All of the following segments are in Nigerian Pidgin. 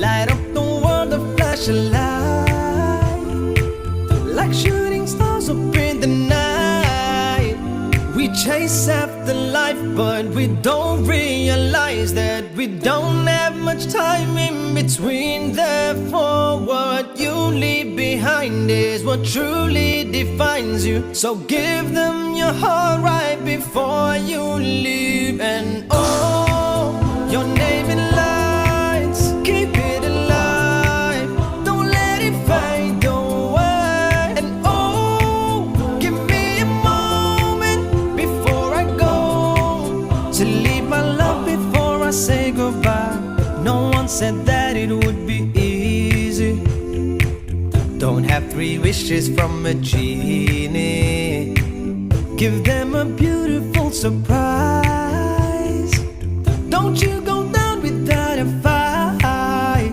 light up the world, a flash of light, like shooting stars up in the night. We chase after life, but we don't realize that we don't have much time in between. Therefore, what you leave behind is what truly defines you. So give them your heart right before you leave. And oh, your name in lights, keep it alive, don't let it fade away. And oh, give me a moment before I go, to leave my love before I say goodbye. No one said that it would be easy. Don't have 3 wishes from a genie. Give them a beautiful surprise. Don't you go down without a fight.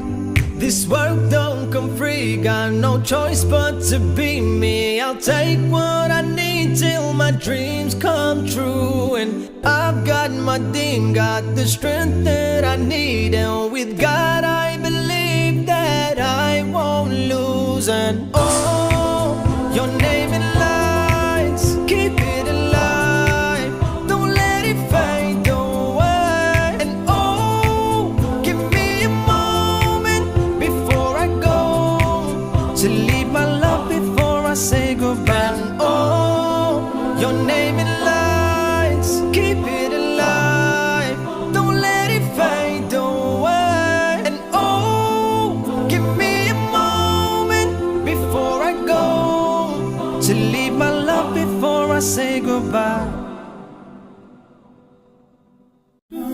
This world don't come free, got no choice but to be me. I'll take what I need till my dreams come true. And I've got my team, got the strength that I need. And with God I believe that I won't lose. And oh, your name in lights, keep it alive, don't let it fade away. And oh, give me a moment before I go, to leave my love before I say goodbye. And oh, your name in lights, keep it alive, don't let it fade away. And oh, give me a moment before I go, to leave my love before I say goodbye.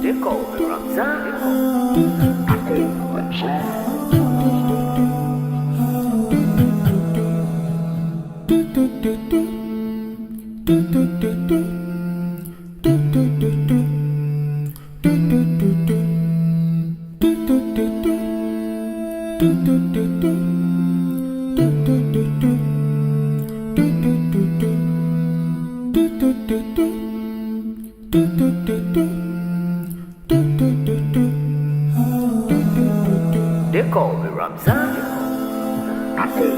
They call me Ramzan. I say Ramzan. They call me Ramzan. I say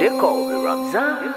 They call me Ramzan.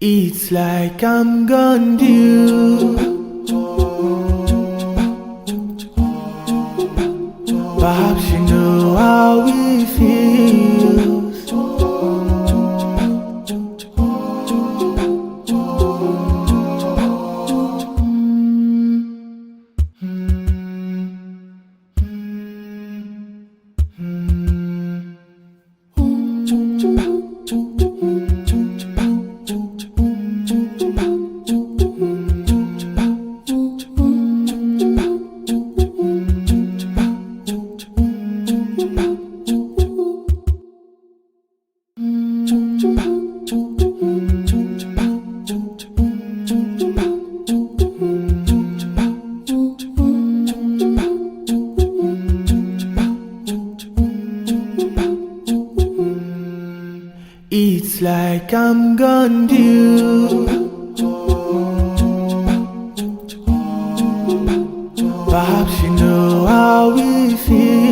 It's like I'm gonna do. Perhaps you know how it feels. It's like I'm gonna do. Perhaps you know how it feels.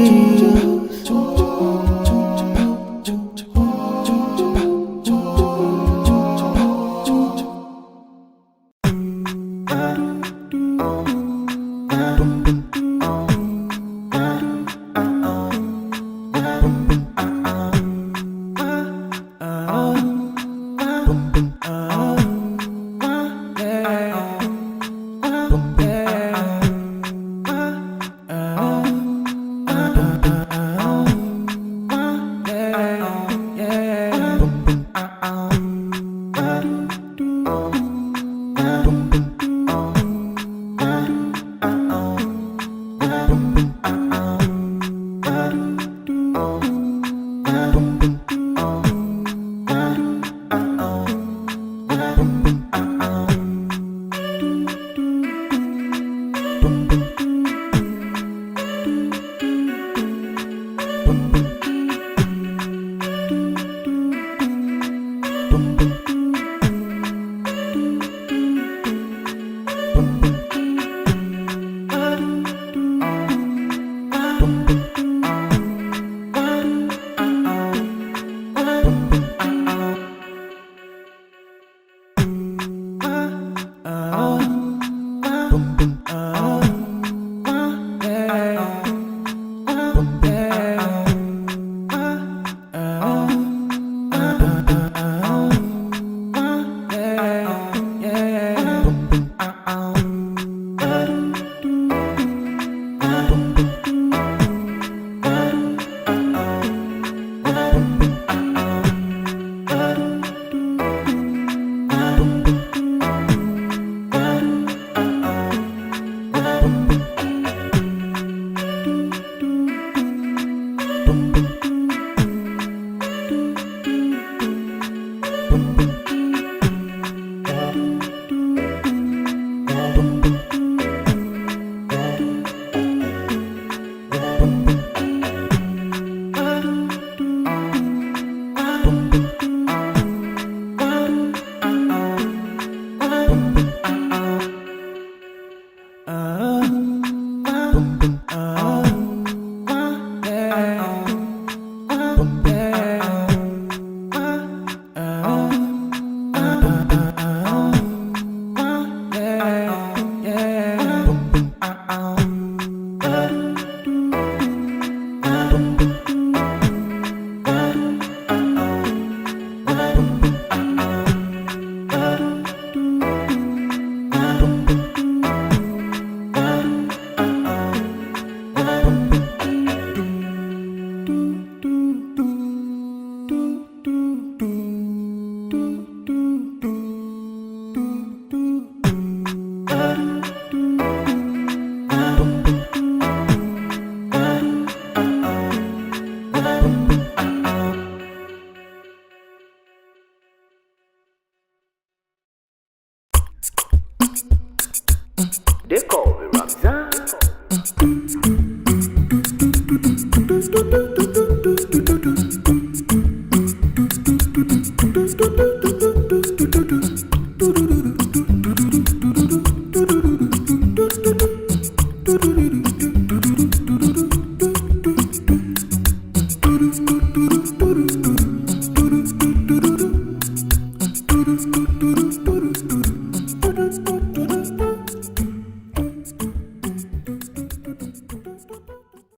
do